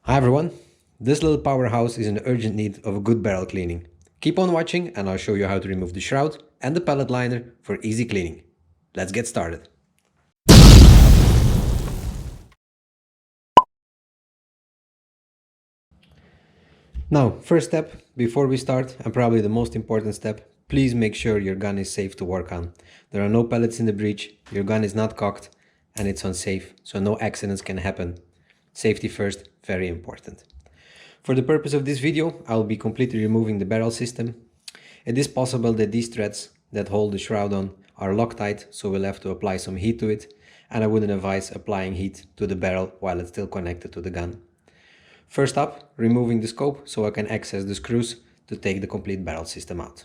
Hi everyone, this little powerhouse is in urgent need of a good barrel cleaning. Keep on watching and I'll show you how to remove the shroud and the pellet liner for easy cleaning. Let's get started. Now, first step, before we start, and probably the most important step, please make sure your gun is safe to work on. There are no pellets in the breech, your gun is not cocked, and it's unsafe, so no accidents can happen. Safety first, very important. For the purpose of this video, I'll be completely removing the barrel system. It is possible that these threads that hold the shroud on are Loctite, so we'll have to apply some heat to it, and I wouldn't advise applying heat to the barrel while it's still connected to the gun. First up, removing the scope so I can access the screws to take the complete barrel system out.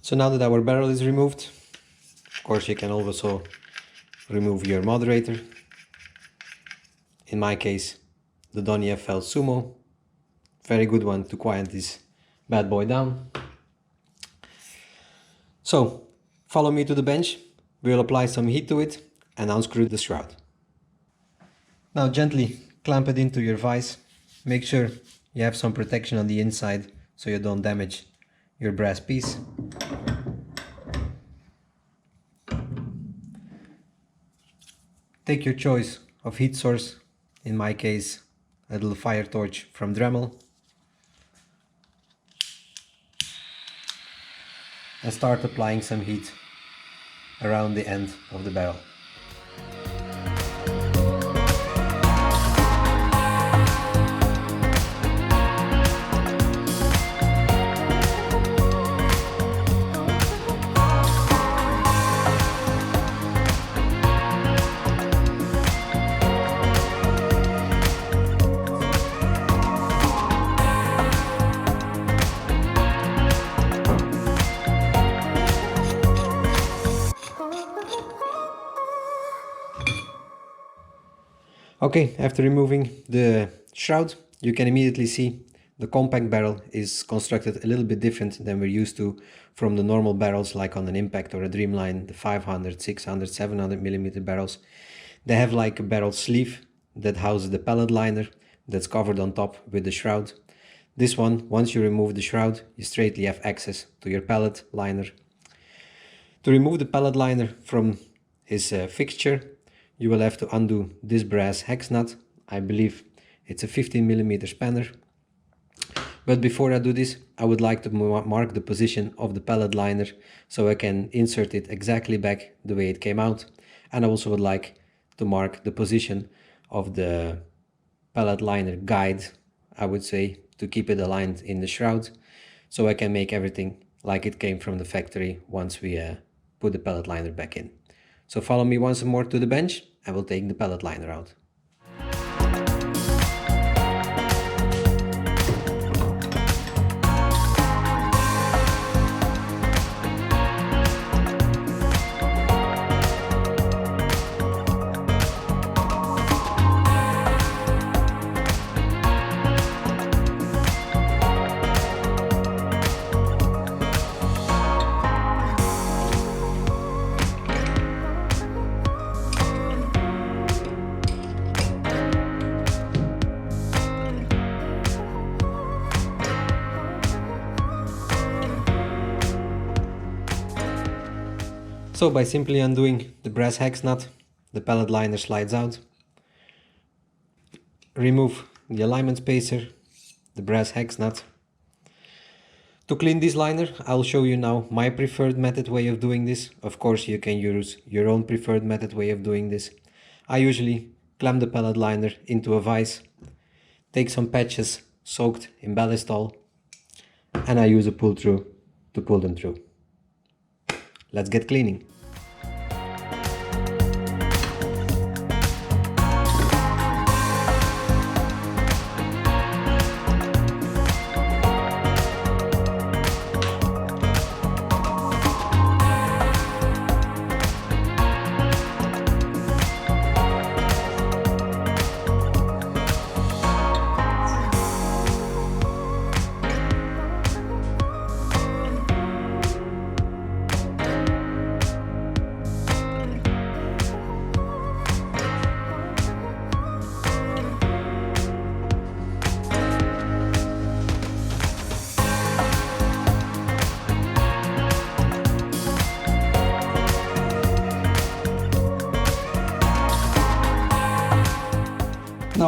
So now that our barrel is removed, of course you can also remove your moderator. In my case, the Donny FL Sumo, very good one to quiet this bad boy down. So follow me to the bench, we'll apply some heat to it and unscrew the shroud. Now gently clamp it into your vise, make sure you have some protection on the inside so you don't damage your brass piece. Take your choice of heat source, in my case a little fire torch from Dremel, and start applying some heat around the end of the barrel. Okay, after removing the shroud, you can immediately see the compact barrel is constructed a little bit different than we're used to from the normal barrels like on an Impact or a Dreamline, the 500, 600, 700 millimeter barrels. They have like a barrel sleeve that houses the pellet liner that's covered on top with the shroud. This one, once you remove the shroud, you straightly have access to your pellet liner. To remove the pellet liner from his fixture, you will have to undo this brass hex nut. I believe it's a 15 millimeter spanner. But before I do this, I would like to mark the position of the pellet liner so I can insert it exactly back the way it came out. And I also would like to mark the position of the pellet liner guide, I would say, to keep it aligned in the shroud, so I can make everything like it came from the factory once we put the pellet liner back in. So follow me once more to the bench. I will take the pellet liner out. So by simply undoing the brass hex nut, the pellet liner slides out. Remove the alignment spacer, the brass hex nut. To clean this liner, I'll show you now my preferred method way of doing this. Of course, you can use your own preferred method way of doing this. I usually clamp the pellet liner into a vise, take some patches soaked in ballistol, and I use a pull through to pull them through. Let's get cleaning.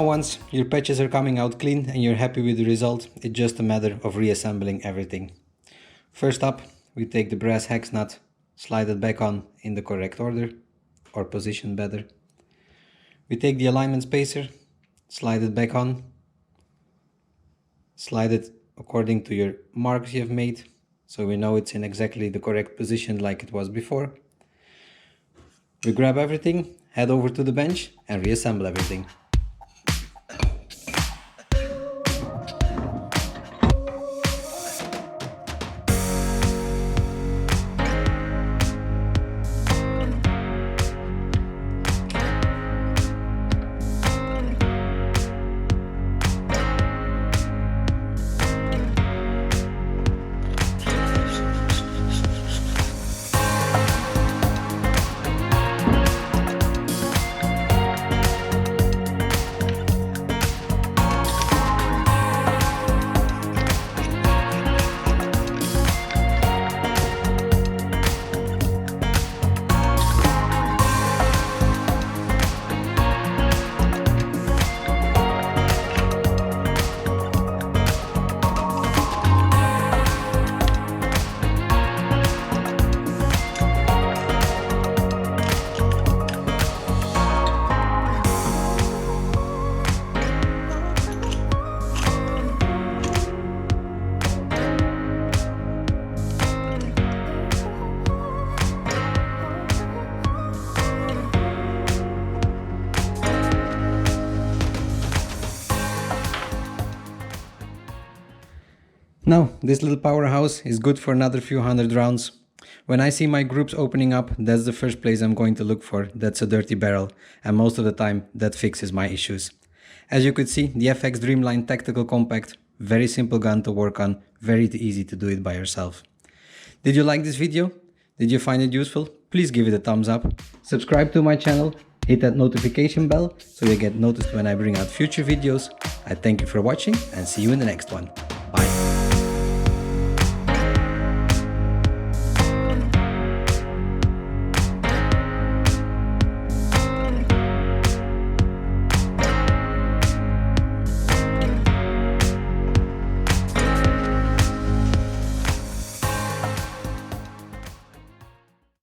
Now once your patches are coming out clean and you're happy with the result, it's just a matter of reassembling everything. First up, we take the brass hex nut, slide it back on in the correct order, or position better. We take the alignment spacer, slide it back on, slide it according to your marks you've made, so we know it's in exactly the correct position like it was before. We grab everything, head over to the bench and reassemble everything. Now, this little powerhouse is good for another few hundred rounds. When I see my groups opening up, that's the first place I'm going to look for. That's a dirty barrel, and most of the time that fixes my issues. As you could see, the FX Dreamline Tac Compact, very simple gun to work on, very easy to do it by yourself. Did you like this video? Did you find it useful? Please give it a thumbs up. Subscribe to my channel, hit that notification bell so you get noticed when I bring out future videos. I thank you for watching and see you in the next one.